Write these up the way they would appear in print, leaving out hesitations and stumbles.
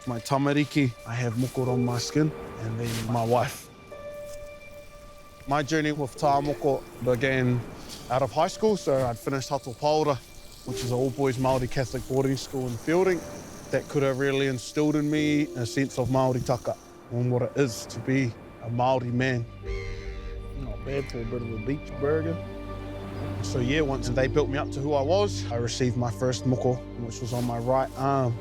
My tamariki, I have moko on my skin, and then my wife. My journey with tā moko began out of high school, so I'd finished Hato Paora, which is an all-boys Māori Catholic boarding school in Fielding. That could have really instilled in me a sense of Māori taka and what it is to be a Māori man. Not bad for a bit of a beach burger. So yeah, once they built me up to who I was, I received my first moko, which was on my right arm.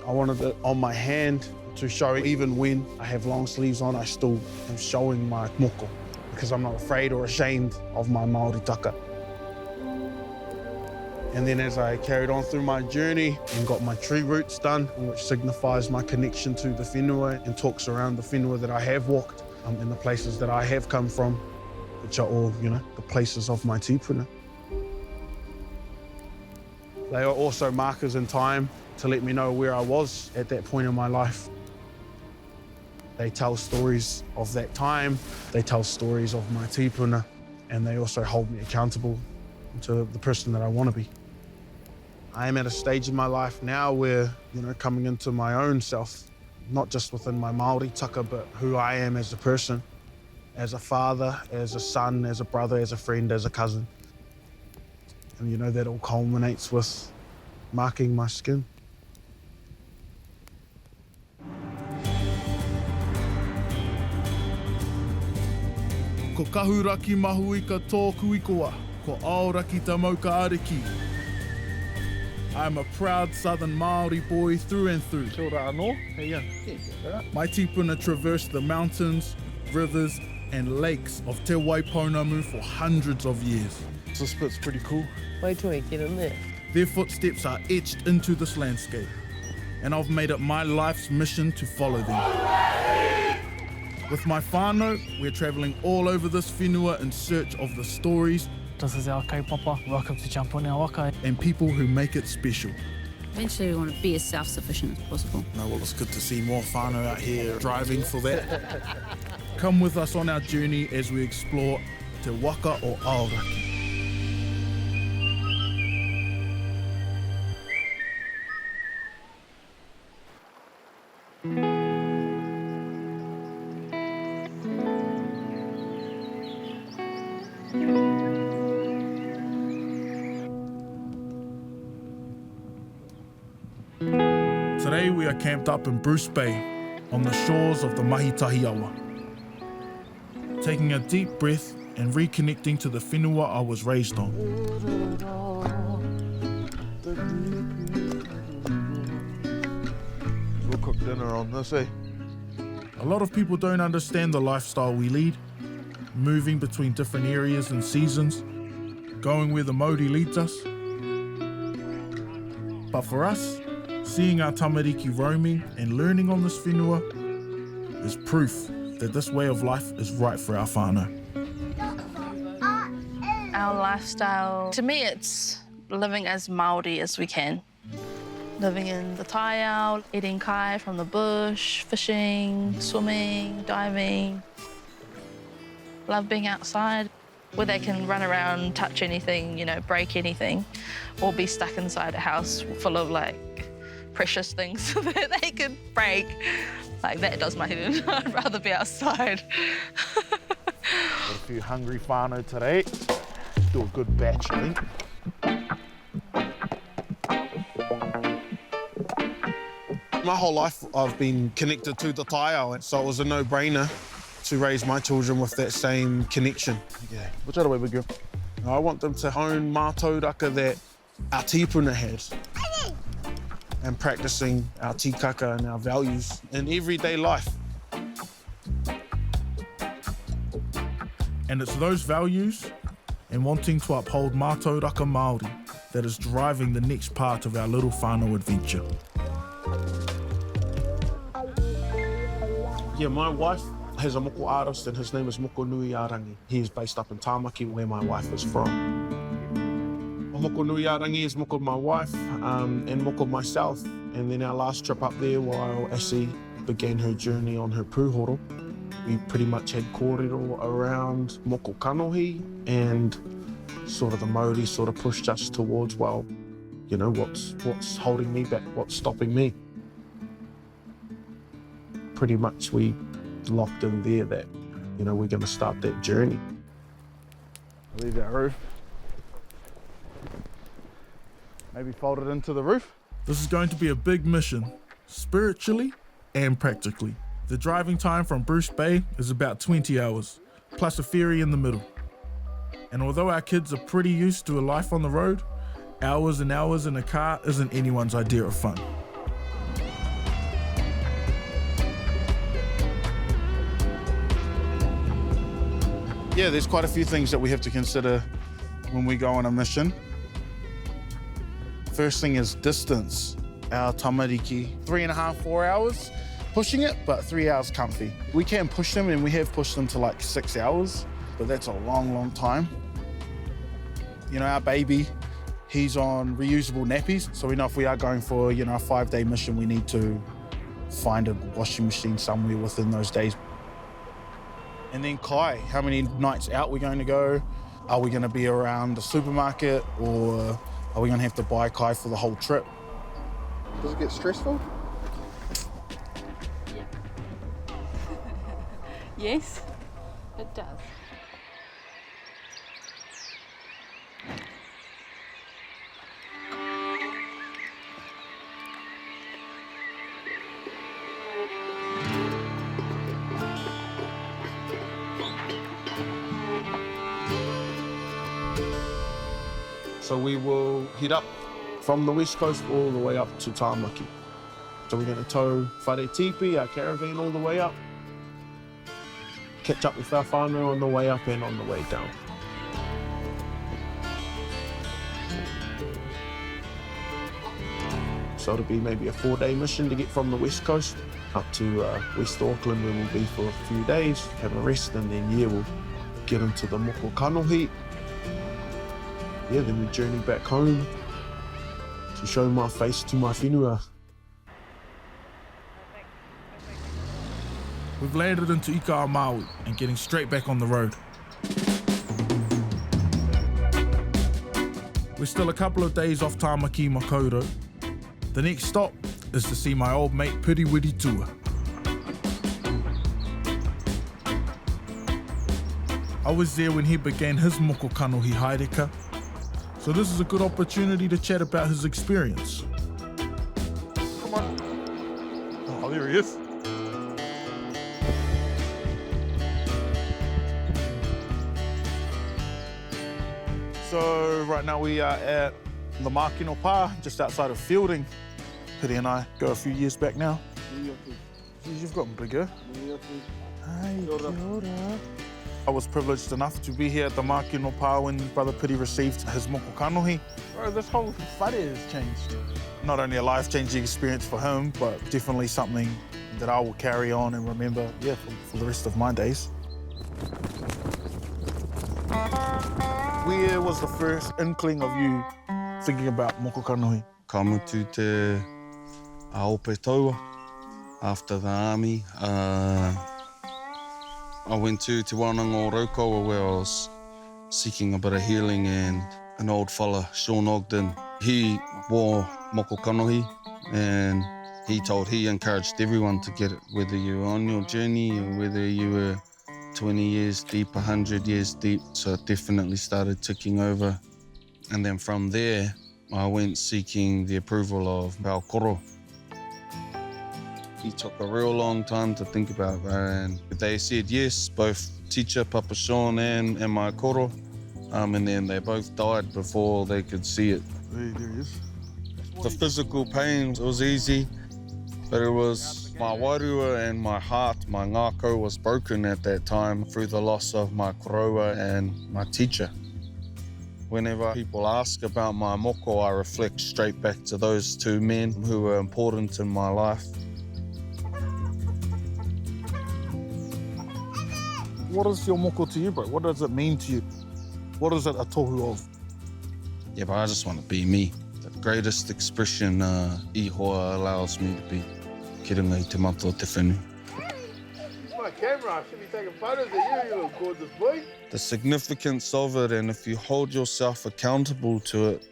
I wanted it on my hand to show even when I have long sleeves on, I still am showing my moko because I'm not afraid or ashamed of my Māori taka. And then as I carried on through my journey and got my tree roots done, which signifies my connection to the whenua and talks around the whenua that I have walked and the places that I have come from, which are all, the places of my tupuna. They are also markers in time to let me know where I was at that point in my life. They tell stories of that time, they tell stories of my tupuna, and they also hold me accountable to the person that I want to be. I am at a stage in my life now where, coming into my own self, not just within my Māori taka, but who I am as a person, as a father, as a son, as a brother, as a friend, as a cousin. And that all culminates with marking my skin. Ko kahu raki mahu i ka tōku i koa, ko aoraki ta mauka ariki. I'm a proud southern Māori boy through and through. Kia ora anō. My tipuna traversed the mountains, rivers and lakes of Te Waipounamu for hundreds of years. This bit's pretty cool. Wait till we get in there. Their footsteps are etched into this landscape, and I've made it my life's mission to follow them. With my whānau, we're travelling all over this whenua in search of the stories. This is our kaupapa. Welcome to Jump On Our Waka. And people who make it special. Eventually we want to be as self-sufficient as possible. No, well, it's good to see more whānau out here driving for that. Come with us on our journey as we explore Te Waka o Aoraki. Today we are camped up in Bruce Bay on the shores of the Mahitahiawa. Taking a deep breath and reconnecting to the whenua I was raised on. We'll cook dinner on this, eh? A lot of people don't understand the lifestyle we lead, moving between different areas and seasons, going where the Māori leads us. But for us, seeing our tamariki roaming and learning on this whenua is proof that this way of life is right for our whānau. Our lifestyle, to me, it's living as Māori as we can. Living in the taiao, eating kai from the bush, fishing, swimming, diving. Love being outside, where they can run around, touch anything, break anything, or be stuck inside a house full of, precious things that they could break. That does my head in. I'd rather be outside. Got a few hungry whānau today. Do a good batch, I think. My whole life I've been connected to the taiao, and so it was a no-brainer to raise my children with that same connection. Yeah, which other way, big girl? I want them to hone mātauraka that our tipuna has, and practicing our tikaka and our values in everyday life. And it's those values and wanting to uphold mātauraka Māori that is driving the next part of our little whānau adventure. Yeah, my wife has a moko artist and his name is Moko Nui Arangi. He is based up in Tāmaki, where my wife is from. Moko Nui Arangi is moko my wife and moko myself. And then our last trip up there while Essie began her journey on her pūhoro, we pretty much had kōrero around moko kanohi, and sort of the Māori sort of pushed us towards, You know, what's holding me back? What's stopping me? Pretty much we locked in there that, you know, we're going to start that journey. Leave that roof. Maybe fold it into the roof. This is going to be a big mission, spiritually and practically. The driving time from Bruce Bay is about 20 hours, plus a ferry in the middle. And although our kids are pretty used to a life on the road, hours and hours in a car isn't anyone's idea of fun. Yeah, there's quite a few things that we have to consider when we go on a mission. First thing is distance. Our tamariki, 3.5, 4 hours pushing it, but 3 hours comfy. We can push them, and we have pushed them to like 6 hours, but that's a long, long time. You know, our baby, he's on reusable nappies, so we know if we are going for, you know, a 5-day mission, we need to find a washing machine somewhere within those days. And then kai, how many nights out we're going to go? Are we going to be around the supermarket, or are we going to have to buy kai for the whole trip? Does it get stressful? Yes, it does. So we will head up from the west coast all the way up to Tāmaki. So we're going to tow Whare Tipi, our caravan, all the way up. Catch up with our whānau on the way up and on the way down. So it'll be maybe a 4-day mission to get from the west coast up to West Auckland, where we'll be for a few days, have a rest, and then we'll get into the moko kanohi. Then we journey back home to show my face to my whenua. We've landed into Ika Maui and getting straight back on the road. We're still a couple of days off Tāmaki Makaurau. The next stop is to see my old mate Piriwiri Tua. I was there when he began his moko kanohi haereka, so this is a good opportunity to chat about his experience. Come on. Oh, there he is. So right now we are at the Makino Pa, just outside of Fielding. Piri and I go a few years back now. You've gotten bigger. Hi, kia ora. I was privileged enough to be here at the Makino Pa when Brother Piri received his moko kanohi. Bro, this whole whare has changed. Not only a life-changing experience for him, but definitely something that I will carry on and remember, for the rest of my days. Where was the first inkling of you thinking about moko kanohi? Ka mutu te aope taua. After the army, I went to Te Wānanga o Raukawa, where I was seeking a bit of healing, and an old fella, Sean Ogden, he wore moko kanohi, and he encouraged everyone to get it, whether you were on your journey or whether you were 20 years deep, 100 years deep. So it definitely started ticking over. And then from there, I went seeking the approval of MΑORI. He took a real long time to think about it, and they said yes, both teacher, Papa Sean, and my koro. And then they both died before they could see it. There he is. The physical pain was easy, but it was my wairua and my heart, my ngākau was broken at that time through the loss of my koroua and my teacher. Whenever people ask about my moko, I reflect straight back to those two men who were important in my life. What is your moko to you, bro? What does it mean to you? What is it a tohu of? Yeah, but I just want to be me. The greatest expression ihoa allows me to be. Ki runga I te mato o te whenua. It's my camera. I should be taking photos of you, you little gorgeous boy. The significance of it, and if you hold yourself accountable to it,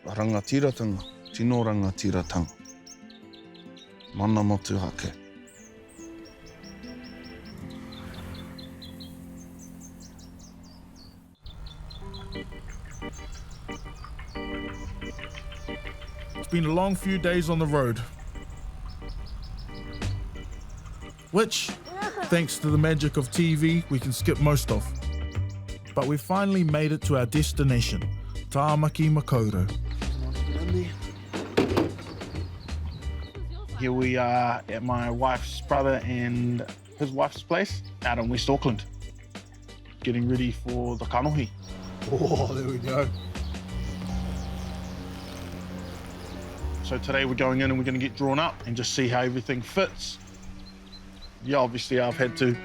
rangatiratanga, tino rangatiratanga. Mana motu hake. It's been a long few days on the road, which, thanks to the magic of TV, we can skip most of. But we finally made it to our destination, Tāmaki Makaurau. Here we are at my wife's brother and his wife's place out in West Auckland, getting ready for the kanohi. Oh, there we go. So today we're going in and we're going to get drawn up and just see how everything fits. Yeah, obviously I've had to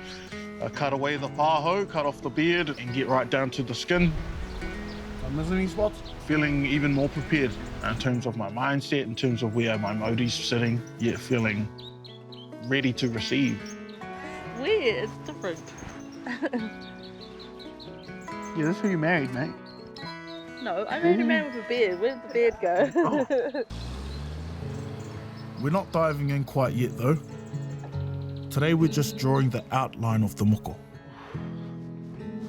cut away the pāho, cut off the beard and get right down to the skin. I'm missing any spots? Feeling even more prepared in terms of my mindset, in terms of where my MΑORI's sitting, yet feeling ready to receive. Weird, it's different. Yeah, that's who you married, mate. No, I married a man with a beard. Where did the beard go? We're not diving in quite yet though. Today we're just drawing the outline of the moko.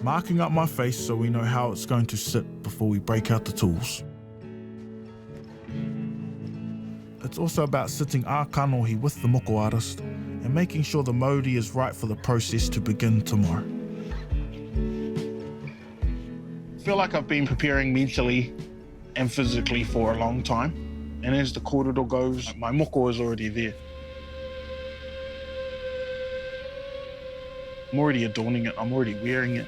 Marking up my face so we know how it's going to sit before we break out the tools. It's also about sitting our kanohi with the moko artist and making sure the MAORI is right for the process to begin tomorrow. I feel like I've been preparing mentally and physically for a long time. And as the kōrero goes, my moko is already there. I'm already adorning it, I'm already wearing it.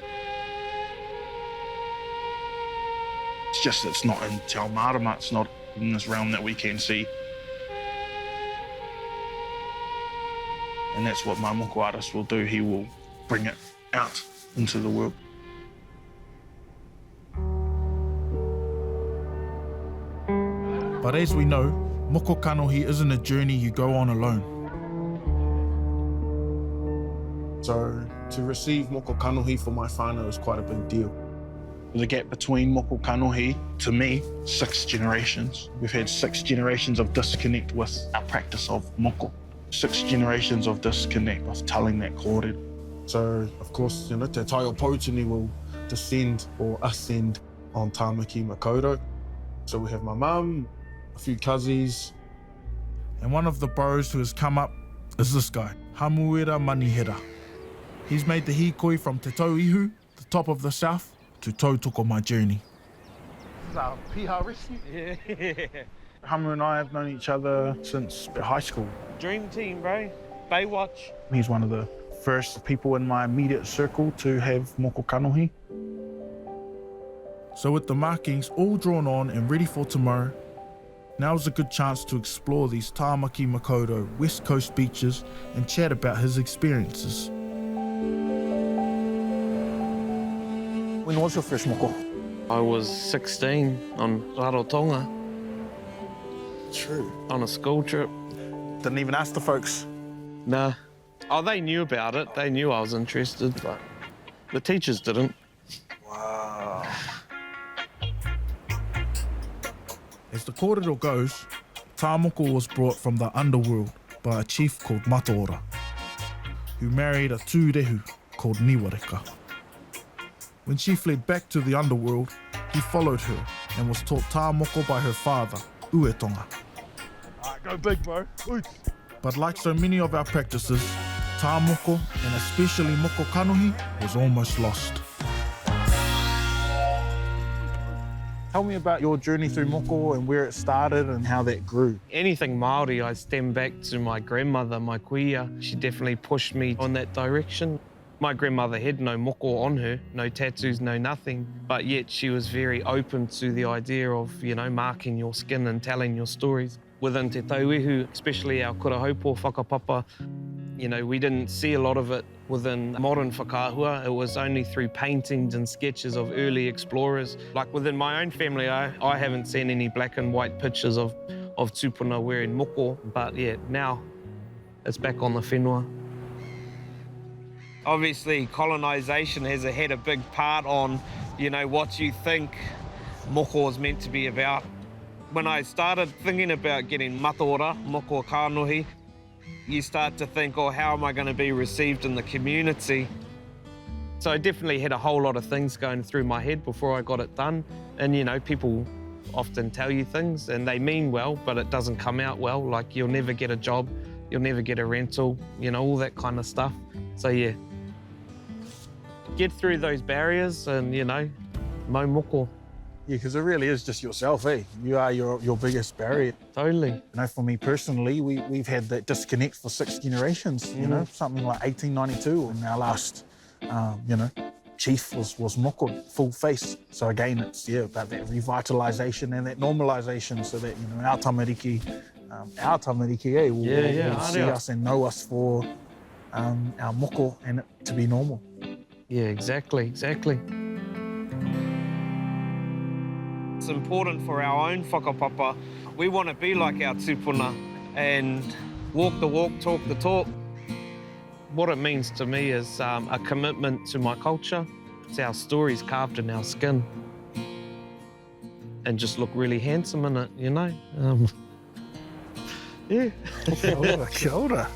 It's just it's not in Te Ao Marama, it's not in this realm that we can see. And that's what my moko artist will do, he will bring it out into the world. But as we know, moko kanohi isn't a journey you go on alone. So to receive moko kanohi for my whānau is quite a big deal. The gap between moko kanohi, to me, 6 generations. We've had 6 generations of disconnect with our practice of moko. 6 generations of disconnect of telling that kōrero. So, of course, you know, Te Tai o Poutini will descend or ascend on Tāmaki Makaurau. So we have my mum, a few cousins. And one of the bros who has come up is this guy, Hamuera Manihera. He's made the hikoi from Te Tauihu, the top of the south, to Tautoko my journey. This is our piha rescue. Yeah. Hamu and I have known each other since high school. Dream team, bro. Baywatch. He's one of the first people in my immediate circle to have moko kanohi. So with the markings all drawn on and ready for tomorrow, now's a good chance to explore these Tāmaki Makaurau West Coast beaches and chat about his experiences. When was your first moko? I was 16 on Rarotonga True. on a school trip. Didn't even ask the folks. Nah. Oh, they knew about it. They knew I was interested, but the teachers didn't. Wow. As the kōrero goes, tā moko was brought from the underworld by a chief called MāORI, who married a tūrehu called Niwareka. When she fled back to the underworld, he followed her and was taught tā moko by her father, Uetonga. All right, go big, bro. Ooch. But like so many of our practices, tā moko, and especially moko kanohi, was almost lost. Tell me about your journey through moko and where it started and how that grew. Anything Māori, I stem back to my grandmother, my kuia. She definitely pushed me on that direction. My grandmother had no moko on her, no tattoos, no nothing, but yet she was very open to the idea of, you know, marking your skin and telling your stories. Within Te Tauihu, especially our kura haupo whakapapa, you know, we didn't see a lot of it within modern whakaahua. It was only through paintings and sketches of early explorers. Like within my own family, I haven't seen any black and white pictures of tupuna wearing moko, but yeah, now it's back on the whenua. Obviously, colonisation has had a big part on, you know, what you think moko is meant to be about. When I started thinking about getting mataora, moko kānohi, you start to think, oh, how am I going to be received in the community? So I definitely had a whole lot of things going through my head before I got it done. And, you know, people often tell you things and they mean well, but it doesn't come out well. Like, you'll never get a job, you'll never get a rental, you know, all that kind of stuff. So, yeah, get through those barriers and, you know, mau moko. Yeah, because it really is just yourself, eh? You are your biggest barrier. Totally. You know, for me personally, we've had that disconnect for 6 generations, you know, something like 1892, and our last, you know, chief was moko, full face. So again, it's, yeah, about that revitalisation and that normalisation so that, you know, our tamariki, will see us and know us for our moko and it to be normal. Yeah, exactly. It's important for our own whakapapa. We want to be like our tupuna and walk the walk, talk the talk. What it means to me is a commitment to my culture. It's our stories carved in our skin and just look really handsome in it, you know? Yeah. Kia ora.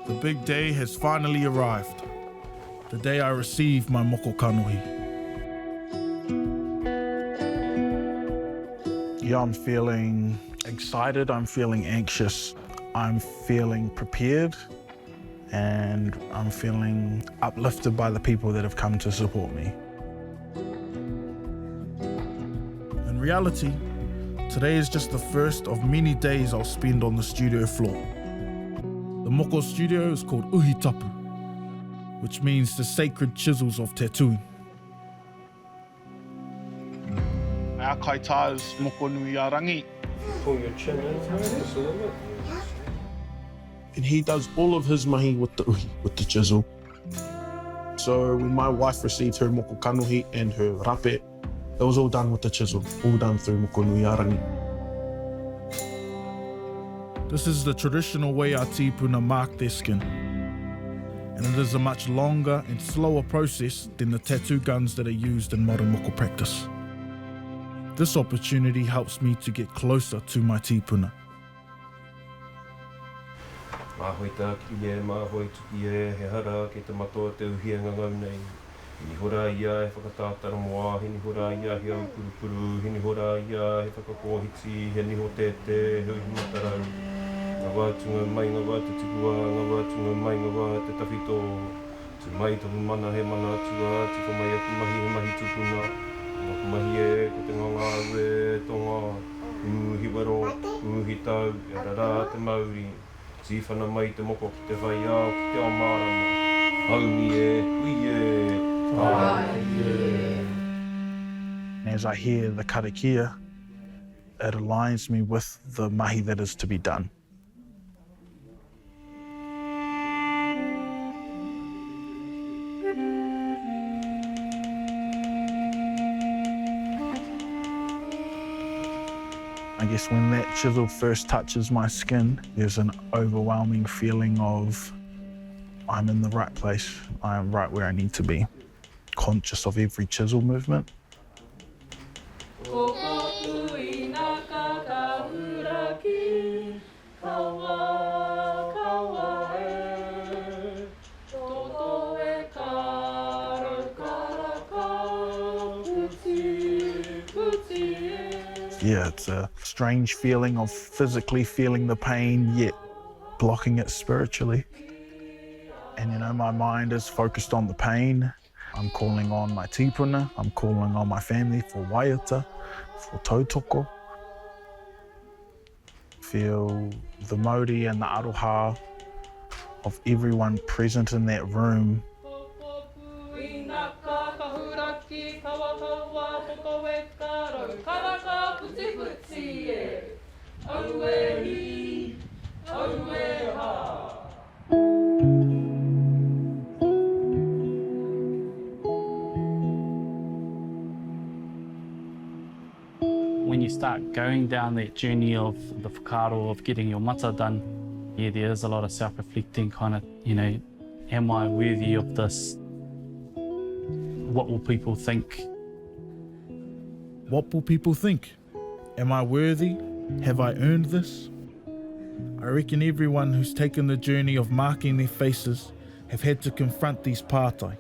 The big day has finally arrived. The day I receive my moko kanohi. Yeah, I'm feeling excited, I'm feeling anxious, I'm feeling prepared, and I'm feeling uplifted by the people that have come to support me. In reality, today is just the first of many days I'll spend on the studio floor. The moko studio is called Uhi Tapu, which means the sacred chisels of tattooing. Our kaita is moko nui a rangi. Pull your chin in just a little bit. And he does all of his mahi with the uhi, with the chisel. So when my wife received her moko kanohi and her rape, it was all done with the chisel, all done through moko nui a rangi. This is the traditional way our tipuna mark their skin. And it is a much longer and slower process than the tattoo guns that are used in modern moko practice. This opportunity helps me to get closer to my tipuna. Mahoi tāki e, mahoi tuki e, he hara ke te matoa te uhianga ngau nei. Hini hora ia he whakatātara moa, hini hora ia he au purupuru, hini hora ia he whakakōhiti, he niho tēte, he uhi matarau. Ngā wātunga mai, ngā wātu tikua, ngā wātunga mai, ngā wā te tawhito. Tu mai tohu mana he mana atua, tiko mai aku mahi he mahi tupuna. Aku mahi e, ko te nganga au e, tonga, uhi waro, uhi tau, e rara te Māori. Tīwhana mai te moko ki te whai au, ki te amarama. Haumi e, hui e, tai e. As I hear the karakia, it aligns me with the mahi that is to be done. I guess when that chisel first touches my skin, there's an overwhelming feeling of I'm in the right place, I am right where I need to be, conscious of every chisel movement. Yeah, it's a strange feeling of physically feeling the pain, yet blocking it spiritually. And you know, my mind is focused on the pain. I'm calling on my tipuna, I'm calling on my family for waiata, for tautoko. Feel the Māori and the aroha of everyone present in that room. When you start going down that journey of the whakaaro of getting your mata done, yeah, there is a lot of self-reflecting kind of, you know, am I worthy of this? What will people think? What will people think? Am I worthy? Have I earned this? I reckon everyone who's taken the journey of marking their faces have had to confront these pātai.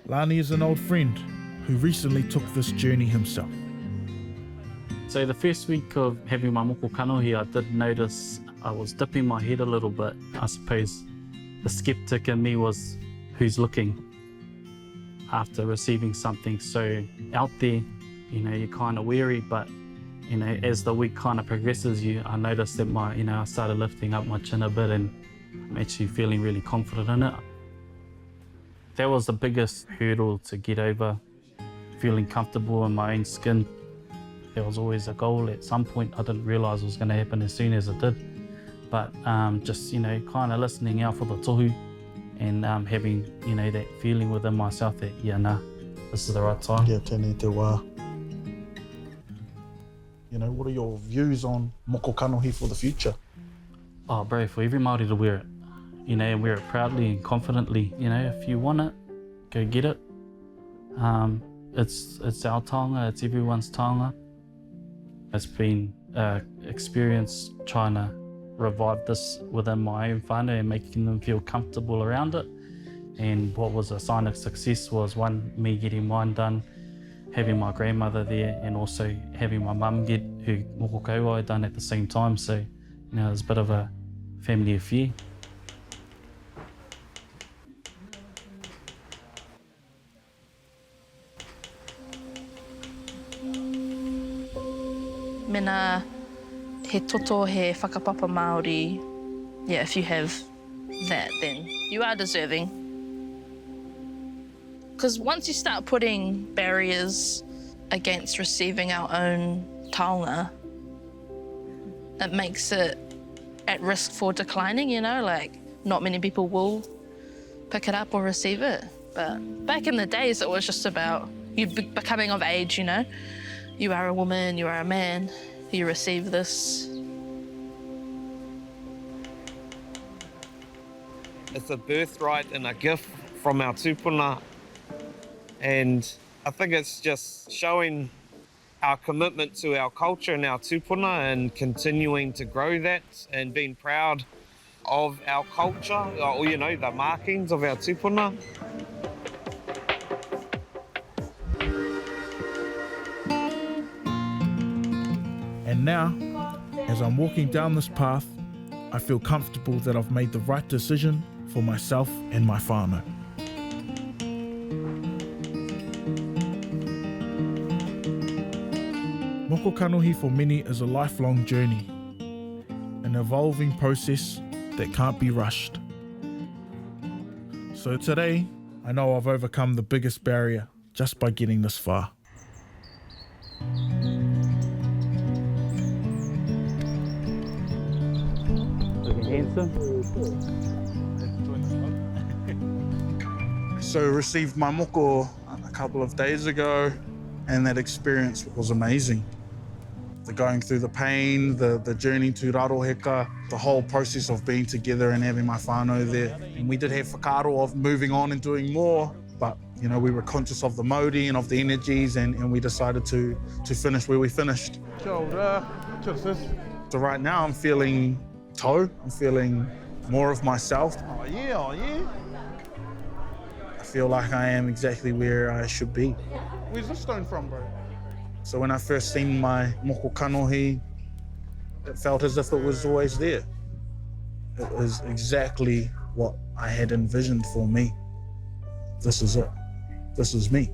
Lani is an old friend who recently took this journey himself. So the first week of having my moko kanohi, I did notice I was dipping my head a little bit. I suppose the skeptic in me was, who's looking? After receiving something so out there, you're kind of wary, but as the week kind of progresses, I noticed that I started lifting up my chin a bit, and I'm actually feeling really confident in it. That was the biggest hurdle to get over, feeling comfortable in my own skin. There was always a goal at some point. I didn't realise it was going to happen as soon as it did. But just, kind of listening out for the tohu and having, that feeling within myself that, this is the right time. Yeah, tēnei te wā. What are your views on moko kanohi for the future? Oh, bro, for every Māori to wear it, and wear it proudly and confidently. If you want it, go get it. It's our taonga, it's everyone's taonga. It's been an experience trying to revive this within my own whānau and making them feel comfortable around it. And what was a sign of success was, one, me getting mine done, having my grandmother there, and also having my mum get her moko kauai done at the same time. So, it's a bit of a family affair. Mena he toto he whakapapa Māori. Yeah, if you have that, then you are deserving. Because once you start putting barriers against receiving our own taonga, it makes it at risk for declining, not many people will pick it up or receive it. But back in the days, it was just about you becoming of age, You are a woman, you are a man, you receive this. It's a birthright and a gift from our tūpuna. And I think it's just showing our commitment to our culture and our tūpuna and continuing to grow that and being proud of our culture, or, the markings of our tūpuna. And now, as I'm walking down this path, I feel comfortable that I've made the right decision for myself and my whānau. Moko kanohi for many is a lifelong journey, an evolving process that can't be rushed. So today, I know I've overcome the biggest barrier just by getting this far. So received my moko a couple of days ago, and that experience was amazing. The going through the pain, the journey to Raroheka, the whole process of being together and having my whānau there. And we did have whakaaro of moving on and doing more, but we were conscious of the Māori and of the energies, and we decided to finish where we finished. Kia ora. Kia ora, sis. So right now I'm feeling I'm feeling more of myself. Oh yeah. I feel like I am exactly where I should be. Where's this stone from, bro? So when I first seen my moko kanohi, it felt as if it was always there. It was exactly what I had envisioned for me. This is it. This is me.